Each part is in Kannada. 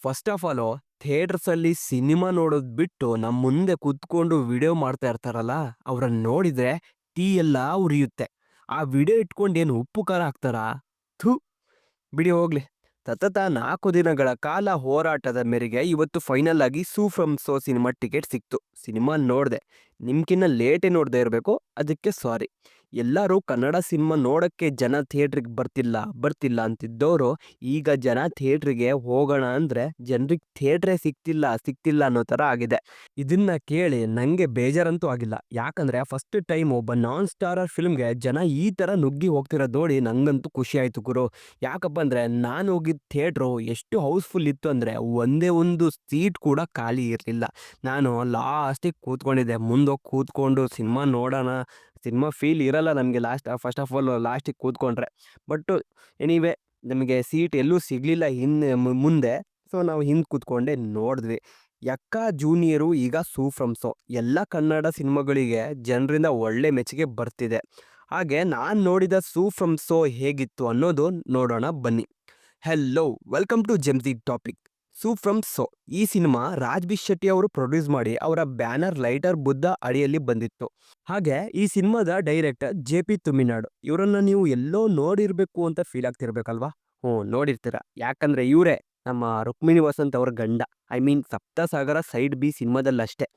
ಫಸ್ಟ್ ಆಫ್ ಆಲು ಥಿಯೇಟರ್ಸಲ್ಲಿ ಸಿನಿಮಾ ನೋಡೋದು ಬಿಟ್ಟು ನಮ್ಮ ಮುಂದೆ ಕೂತ್ಕೊಂಡು ವಿಡಿಯೋ ಮಾಡ್ತಾ ಇರ್ತಾರಲ್ಲ, ಅವ್ರನ್ನ ನೋಡಿದ್ರೆ ಟೀ ಎಲ್ಲ ಉರಿಯುತ್ತೆ. ಆ ವಿಡಿಯೋ ಇಟ್ಕೊಂಡು ಏನು ಉಪ್ಪು ಖಾರ ಹಾಕ್ತಾರಾ? ಥು! ಬಿಡಿ ಹೋಗ್ಲಿ. ಸತತ 4 ದಿನಗಳ ಕಾಲ ಹೋರಾಟದ ಮೇರೆಗೆ ಇವತ್ತು ಫೈನಲ್ ಆಗಿ ಸೂ ಫ್ರಮ್ ಸೋ ಸಿನಿಮಾ ಟಿಕೆಟ್ ಸಿಕ್ತು. ಸಿನಿಮಾ ನೋಡ್ದೆ. ನಿಮ್ಕಿನ್ನ ಲೇಟೇ ನೋಡ್ದೆ ಇರಬೇಕು. ಅದಕ್ಕೆ ಸಾರಿ. ಎಲ್ಲರೂ ಕನ್ನಡ ಸಿನಿಮಾ ನೋಡಕ್ಕೆ ಜನ ಥಿಯೇಟ್ರಿಗೆ ಬರ್ತಿಲ್ಲ, ಬರ್ತಿಲ್ಲ ಅಂತಿದ್ದೋರು ಈಗ ಜನ ಥಿಯೇಟ್ರಿಗೆ ಹೋಗೋಣ ಅಂದ್ರೆ ಜನರಿಗೆ ಥಿಯೇಟ್ರೇ ಸಿಗ್ತಿಲ್ಲ, ಸಿಗ್ತಿಲ್ಲ ಅನ್ನೋ ಥರ ಆಗಿದೆ. ಇದನ್ನ ಕೇಳಿ ನಂಗೆ ಬೇಜಾರಂತೂ ಆಗಿಲ್ಲ. ಯಾಕಂದ್ರೆ ಫಸ್ಟ್ ಟೈಮ್ ಒಬ್ಬ ನಾನ್ ಸ್ಟಾರರ್ ಫಿಲ್ಮ್‌ಗೆ ಜನ ಈ ಥರ ನುಗ್ಗಿ ಹೋಗ್ತಿರೋದ್ ನೋಡಿ ನಂಗಂತೂ ಖುಷಿ ಆಯ್ತು ಗುರು. ಯಾಕಪ್ಪ ಅಂದ್ರೆ ನಾನು ಹೋಗಿದ್ದ ಥಿಯೇಟ್ರು ಎಷ್ಟು ಹೌಸ್‌ಫುಲ್ ಇತ್ತು ಅಂದ್ರೆ ಒಂದೇ ಒಂದು ಸೀಟ್ ಕೂಡ ಖಾಲಿ ಇರ್ಲಿಲ್ಲ. ನಾನು ಲಾಸ್ಟಿಗೆ ಕೂತ್ಕೊಂಡಿದ್ದೆ. ಮುಂದೋಗಿ ಕೂತ್ಕೊಂಡು ಸಿನಿಮಾ ನೋಡೋಣ, ಸಿನಿಮಾ ಫೀಲ್ ಇರಲ್ಲ ನಮಗೆ ಫಸ್ಟ್ ಆಫ್ ಆಲ್ ಲಾಸ್ಟಿಗೆ ಕೂತ್ಕೊಂಡ್ರೆ. ಬಟ್ ಎನಿವೇ ನಮಗೆ ಸೀಟ್ ಎಲ್ಲೂ ಸಿಗಲಿಲ್ಲ ಮುಂದೆ. ಸೊ ನಾವು ಹಿಂದೆ ಕೂತ್ಕೊಂಡೆ ನೋಡಿದ್ವಿ. ಯಕ್ಕ ಜೂನಿಯರು ಈಗ ಸೂ ಫ್ರಮ್ ಸೋ ಎಲ್ಲ ಕನ್ನಡ ಸಿನಿಮಾಗಳಿಗೆ ಜನರಿಂದ ಒಳ್ಳೆ ಮೆಚ್ಚುಗೆ ಬರ್ತಿದೆ. ಹಾಗೆ ನಾನು ನೋಡಿದ ಸೂ ಫ್ರಮ್ ಸೋ ಹೇಗಿತ್ತು ಅನ್ನೋದು ನೋಡೋಣ ಬನ್ನಿ. ಹೆಲ್ಲೋ, ವೆಲ್ಕಮ್ ಟು ಜೆಮ್ಸಿ ಟಾಪಿಕ್. ಸೂ ಫ್ರಮ್ ಸೋ ಈ ಸಿನಿಮಾ ರಾಜ್ ಬಿ ಶೆಟ್ಟಿ ಅವರು ಪ್ರೊಡ್ಯೂಸ್ ಮಾಡಿ ಅವರ ಬ್ಯಾನರ್ ಲೈಟರ್ ಬುದ್ಧ ಅಡಿಯಲ್ಲಿ ಬಂದಿತ್ತು. ಹಾಗೆ ಈ ಸಿನಿಮಾದ ಡೈರೆಕ್ಟರ್ ಜೆ.ಪಿ. ತುಮಿನಾಡು ಇವರನ್ನ ನೀವು ಎಲ್ಲೋ ನೋಡಿರ್ಬೇಕು ಅಂತ ಫೀಲ್ ಆಗ್ತಿರ್ಬೇಕಲ್ವಾ? ನೋಡಿರ್ತೀರ. ಯಾಕಂದ್ರೆ ಇವರೇ ನಮ್ಮ ರುಕ್ಮಿಣಿ ವಸಂತ್ ಅವ್ರ ಗಂಡ. I mean Saptasagara side B ಸಿನಿಮಾದಲ್ಲಷ್ಟೇ.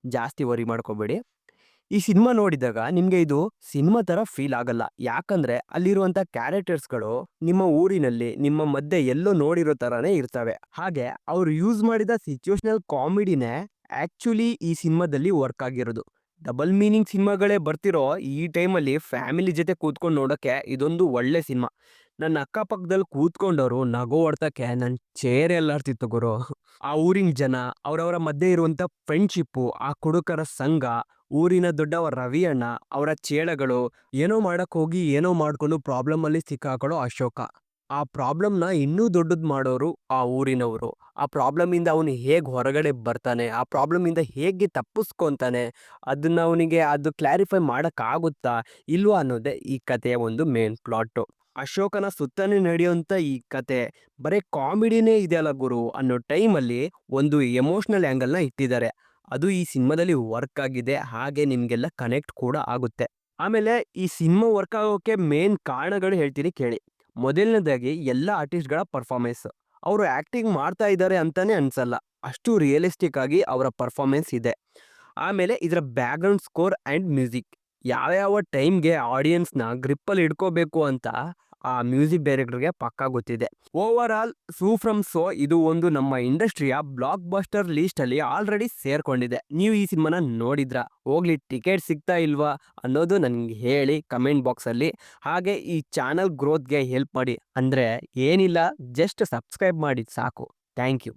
ಜಾಸ್ತಿ ವರಿ ಮಾಡ್ಕೋಬೇಡಿ. ಈ ಸಿನಿಮಾ ನೋಡಿದಾಗ ನಿಮಗೆ ಇದು ಸಿನಿಮಾ ಥರ ಫೀಲ್ ಆಗಲ್ಲ. ಯಾಕಂದ್ರೆ ಅಲ್ಲಿರುವಂಥ ಕ್ಯಾರೆಕ್ಟರ್ಸ್‌ಗಳು ನಿಮ್ಮ ಊರಿನಲ್ಲಿ, ನಿಮ್ಮ ಮಧ್ಯೆ ಎಲ್ಲೋ ನೋಡಿರೋ ಥರನೇ ಇರ್ತವೆ. ಹಾಗೆ ಅವ್ರು ಯೂಸ್ ಮಾಡಿದ ಸಿಚುಯೇಷನಲ್ ಕಾಮಿಡಿನೇ ಆ್ಯಕ್ಚುಲಿ ಈ ಸಿನಿಮಾದಲ್ಲಿ ವರ್ಕ್ ಆಗಿರೋದು. ಡಬಲ್ ಮೀನಿಂಗ್ ಸಿನಿಮಾಗಳೇ ಬರ್ತಿರೋ ಈ ಟೈಮಲ್ಲಿ ಫ್ಯಾಮಿಲಿ ಜೊತೆ ಕೂತ್ಕೊಂಡು ನೋಡೋಕ್ಕೆ ಇದೊಂದು ಒಳ್ಳೆ ಸಿನಿಮಾ. ನನ್ನ ಅಕ್ಕಪಕ್ಕದಲ್ಲಿ ಕೂತ್ಕೊಂಡವರು ನಗು ಹೊಡ್ತಕ್ಕೆ ನನ್ನ ಚೇರೇ ಅಲ್ಲಾಡ್ತಿತ್ತು ಗುರು. ಆ ಊರಿನ ಜನ, ಅವರವರ ಮಧ್ಯೆ ಇರುವಂಥ ಫ್ರೆಂಡ್‌ಶಿಪ್ಪು, ಆ ಕುಡುಕರ ಸಂಘ, ಊರಿನ ದೊಡ್ಡವ ರವಿ ಅಣ್ಣ, ಅವರ ಚೇಳಗಳು, ಏನೋ ಮಾಡಕ್ ಹೋಗಿ ಏನೋ ಮಾಡ್ಕೊಂಡು ಪ್ರಾಬ್ಲಮಲ್ಲಿ ಸಿಕ್ಕಾಕೊಳ್ಳೋ ಅಶೋಕ. ಆ ಪ್ರಾಬ್ಲಮ್‌ನ ಇನ್ನೂ ದೊಡ್ಡದು ಮಾಡೋರು ಆ ಊರಿನವರು. ಆ ಪ್ರಾಬ್ಲಮಿಂದ ಅವನು ಹೇಗೆ ಹೊರಗಡೆ ಬರ್ತಾನೆ, ಆ ಪ್ರಾಬ್ಲಮಿಂದ ಹೇಗೆ ತಪ್ಪಿಸ್ಕೊಂತಾನೆ, ಅದನ್ನ ಅವನಿಗೆ ಅದು ಕ್ಲಾರಿಫೈ ಮಾಡಕ್ಕಾಗುತ್ತಾ ಇಲ್ವಾ ಅನ್ನೋದೇ ಈ ಕಥೆಯ ಒಂದು ಮೇನ್ ಪ್ಲಾಟು. ಅಶೋಕನ ಸುತ್ತನೇ ನಡೆಯುವಂಥ ಈ ಕತೆ ಬರೀ ಕಾಮಿಡಿನೇ ಇದೆಯಲ್ಲ ಗುರು ಅನ್ನೋ ಟೈಮಲ್ಲಿ ಒಂದು ಎಮೋಷ್ನಲ್ ಆ್ಯಂಗಲ್‌ನ ಇಟ್ಟಿದ್ದಾರೆ. ಅದು ಈ ಸಿನಿಮಾದಲ್ಲಿ ವರ್ಕ್ ಆಗಿದೆ. ಹಾಗೆ ನಿಮಗೆಲ್ಲ ಕನೆಕ್ಟ್ ಕೂಡ ಆಗುತ್ತೆ. ಆಮೇಲೆ ಈ ಸಿನಿಮಾ ವರ್ಕ್ ಆಗೋಕೆ ಮೇನ್ ಕಾರಣಗಳು ಹೇಳ್ತೀನಿ ಕೇಳಿ. ಮೊದಲನೇದಾಗಿ ಎಲ್ಲ ಆರ್ಟಿಸ್ಟ್‌ಗಳ ಪರ್ಫಾರ್ಮೆನ್ಸ್. ಅವರು ಆ್ಯಕ್ಟಿಂಗ್ ಮಾಡ್ತಾ ಇದ್ದಾರೆ ಅಂತಾನೆ ಅನ್ಸಲ್ಲ. ಅಷ್ಟು ರಿಯಲಿಸ್ಟಿಕ್ ಆಗಿ ಅವರ ಪರ್ಫಾರ್ಮೆನ್ಸ್ ಇದೆ. ಆಮೇಲೆ ಇದರ ಬ್ಯಾಕ್‌ಗ್ರೌಂಡ್ ಸ್ಕೋರ್ ಆ್ಯಂಡ್ ಮ್ಯೂಸಿಕ್. ಯಾವ್ಯಾವ ಟೈಮ್‌ಗೆ ಆಡಿಯನ್ಸ್‌ನ ಗ್ರಿಪ್ಪಲ್ಲಿ ಹಿಡ್ಕೋಬೇಕು ಅಂತ ಆ ಮ್ಯೂಸಿಕ್ ಡೈರೆಕ್ಟರ್‌ಗೆ ಪಕ್ಕಾ ಗೊತ್ತಿದೆ. Overall Su from So ಇದು ಒಂದು ನಮ್ಮ ಇಂಡಸ್ಟ್ರಿಯ ಬ್ಲಾಕ್ ಬಸ್ಟರ್ ಲೀಸ್ಟಲ್ಲಿ ಆಲ್ರೆಡಿ ಸೇರ್ಕೊಂಡಿದೆ. ನೀವು ಈ ಸಿನಿಮಾನ ನೋಡಿದ್ರಾ? ಹೋಗ್ಲಿ ಟಿಕೆಟ್ ಸಿಗ್ತಾ ಇಲ್ವಾ ಅನ್ನೋದು ನನಗೆ ಹೇಳಿ ಕಮೆಂಟ್ ಬಾಕ್ಸಲ್ಲಿ. ಹಾಗೆ ಈ ಚಾನಲ್ ಗ್ರೋತ್‌ಗೆ ಹೆಲ್ಪ್ ಮಾಡಿ. ಅಂದರೆ ಏನಿಲ್ಲ, ಜಸ್ಟ್ ಸಬ್ಸ್ಕ್ರೈಬ್ ಮಾಡಿ ಸಾಕು. Thank you.